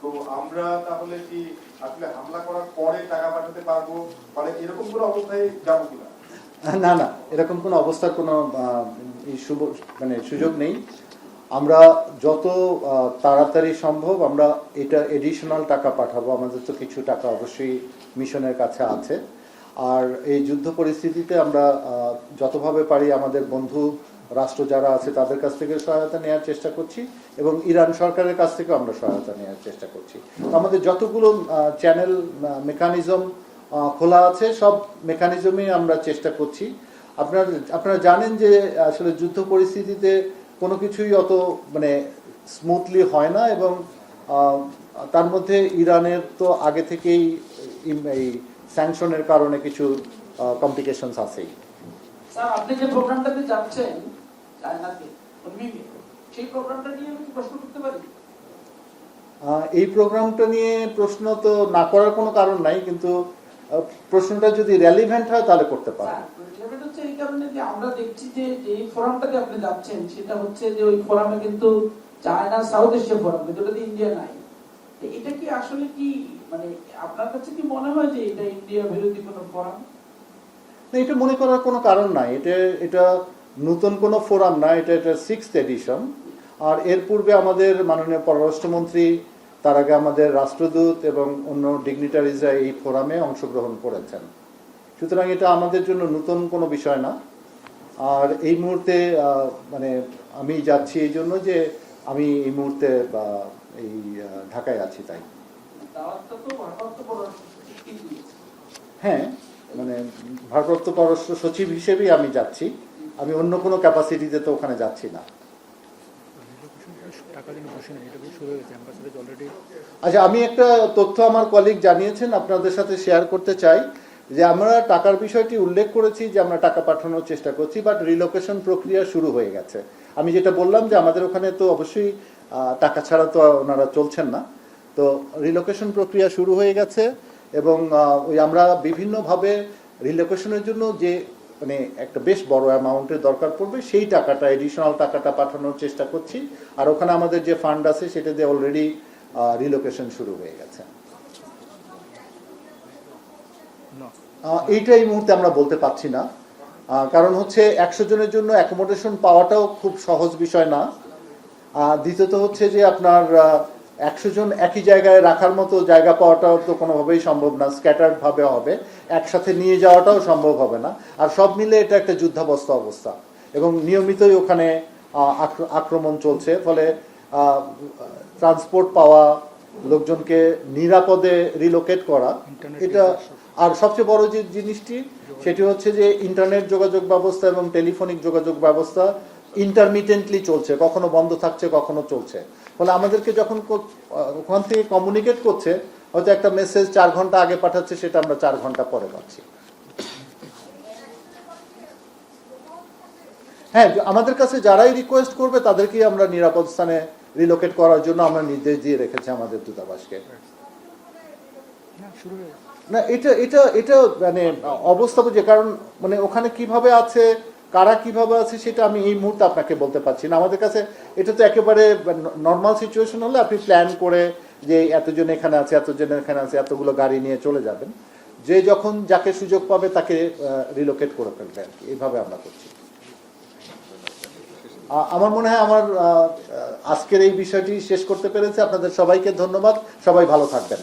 তো আমরা তাহলে কি আসলে হামলা করার পরে টাকা পাঠাতে পারবো, মানে এরকম কোনো অবস্থায় যাবো কিনা? না, এরকম কোনো অবস্থার কোনো মানে সুযোগ নেই। আমরা যত তাড়াতাড়ি সম্ভব আমরা এটা এডিশনাল টাকা পাঠাবো। আমাদের তো কিছু টাকা অবশ্যই মিশনের কাছে আছে, আর এই যুদ্ধ পরিস্থিতিতে আমরা যতভাবে পারি আমাদের বন্ধু রাষ্ট্র যারা আছে তাদের কাছ থেকে সহায়তা নেওয়ার চেষ্টা করছি এবং ইরান সরকারের কাছ থেকে আমরা সহায়তা নেওয়ার চেষ্টা করছি। আমাদের যতগুলো চ্যানেল মেকানিজম খোলা আছে সব মেকানিজমে আমরা চেষ্টা করছি। আপনারা জানেন যে আসলে যুদ্ধ পরিস্থিতিতে কোনো কিছুই অত মানে স্মুথলি হয় না, এবং তার মধ্যে ইরানের তো আগে থেকেই এই স্যাংশনের কারণে কিছু কমপ্লিকেশনস আছেই। স্যার, আপনি যে প্রোগ্রামটাতে যাচ্ছেন চায়নাতে কুনমিংয়ে, সেই প্রোগ্রামটা নিয়ে আমি কি প্রশ্ন করতে পারি? এই প্রোগ্রামটা নিয়ে প্রশ্ন তো না করার কোনো কারণ নাই, কিন্তু প্রশ্নটা যদি রেলিভেন্ট হয় তাহলে করতে পারেন। রিলেভেন্ট হচ্ছে এই কারণে যে আমরা দেখছি যে এই ফোরামটাতে আপনি যাচ্ছেন সেটা হচ্ছে যে ওই ফোরামে কিন্তু চায়না সাউথ এশিয়া ফোরাম, কিন্তু ওটাতে ইন্ডিয়া নাই। তো এটা কি আসলে কি মানে আপনার কাছে কি মনে হয় যে এটা ইন্ডিয়া বিরোধী কোনো ফোরাম? না, এটা মনে করার কোনো কারণ নাই। এটা নতুন কোনো ফোরাম না, এটা 6th এডিশন। আর এর পূর্বে আমাদের মাননীয় পররাষ্ট্রমন্ত্রী, তার আগে আমাদের রাষ্ট্রদূত এবং অন্য ডিগনিটারিজরা এই ফোরামে অংশগ্রহণ করেছেন। সুতরাং এটা আমাদের জন্য নতুন কোনো বিষয় না। আর এই মুহূর্তে মানে আমি যাচ্ছি এই জন্য যে আমি এই মুহূর্তে এই ঢাকায় আছি, তাই। দাওয়াতটা তো ভারপ্রাপ্ত পররাষ্ট্র সচিব দিয়েছে। হ্যাঁ, মানে ভারপ্রাপ্ত পররাষ্ট্র সচিব হিসেবেই আমি যাচ্ছি, আমি অন্য কোনো ক্যাপাসিটিতে তো ওখানে যাচ্ছি না। আচ্ছা, আমি একটা তথ্য আমার কলিগ জানিয়েছেন আপনাদের সাথে শেয়ার করতে চাই, যে আমরা টাকার বিষয়টি উল্লেখ করেছি যে আমরা টাকা পাঠানোর চেষ্টা করছি, বাট রিলোকেশন প্রক্রিয়া শুরু হয়ে গেছে। আমি যেটা বললাম যে আমাদের ওখানে তো অবশ্যই টাকা ছাড়া তো ওনারা চলছেন না, তো রিলোকেশন প্রক্রিয়া শুরু হয়ে গেছে। এবং ওই আমরা বিভিন্নভাবে রিলোকেশনের জন্য যে মানে একটা বেশ বড় অ্যামাউন্টের দরকার পড়বে, সেই টাকাটা, এডিশনাল টাকাটা পাঠানোর চেষ্টা করছি। আর ওখানে আমাদের যে ফান্ড আছে সেটা দিয়ে অলরেডি রিলোকেশন শুরু হয়ে গেছে। এইটা এই মুহূর্তে আমরা বলতে পারছি না, কারণ হচ্ছে 100 জনের জন্য অ্যাকোমোডেশন পাওয়াটাও খুব সহজ বিষয় না। দ্বিতীয়ত হচ্ছে যে আপনার 100 জন একই জায়গায় রাখার মতো জায়গা পাওয়াটাও তো কোনোভাবেই সম্ভব না, স্ক্যাটার্ড ভাবে হবে, একসাথে নিয়ে যাওয়াটাও সম্ভব হবে না। আর সব মিলে এটা একটা যুদ্ধাবস্থা অবস্থা, এবং নিয়মিতই ওখানে আক্রমণ চলছে। ফলে ট্রান্সপোর্ট পাওয়া, লোকজনকে নিরাপদে রিলোকেট করা, এটা। আর সবচেয়ে বড় যে জিনিসটি সেটি হচ্ছে যে ইন্টারনেট যোগাযোগ ব্যবস্থা এবং টেলিফোনিক যোগাযোগ ব্যবস্থা ইন্টারমিটেন্টলি চলছে, কখনো বন্ধ থাকছে, কখনো চলছে। ফলে আমাদেরকে যখন ওখান থেকে কমিউনিকেট করছে, হয়তো একটা মেসেজ 4 ঘন্টা আগে পাঠাচ্ছে, সেটা আমরা 4 ঘন্টা পরে পাচ্ছি। হ্যাঁ, আমাদের কাছে যারাই রিকোয়েস্ট করবে তাদেরকেই আমরা নিরাপদ স্থানে রিলোকেট করার জন্য আমরা নির্দেশ দিয়ে রেখেছি আমাদের দূতাবাসকে। না, এটা মানে অবস্থা বুঝে, কারণ মানে ওখানে কিভাবে আছে, কারা কিভাবে আছে, সেটা আমি এই মুহূর্তে আপনাকে বলতে পারছি না। আমাদের কাছে এটা তো একেবারে নর্মাল সিচুয়েশন হলে আপনি প্ল্যান করে যে এতজন এখানে আছে, এতজন এখানে আছে, এতগুলো গাড়ি নিয়ে চলে যাবেন, যে যখন যাকে সুযোগ পাবে তাকে রিলোকেট করে ফেলবে আর কি, এইভাবে আমরা করছি। আমার মনে হয় আমার আজকের এই বিষয়টি শেষ করতে পেরেছে। আপনাদের সবাইকে ধন্যবাদ, সবাই ভালো থাকবেন।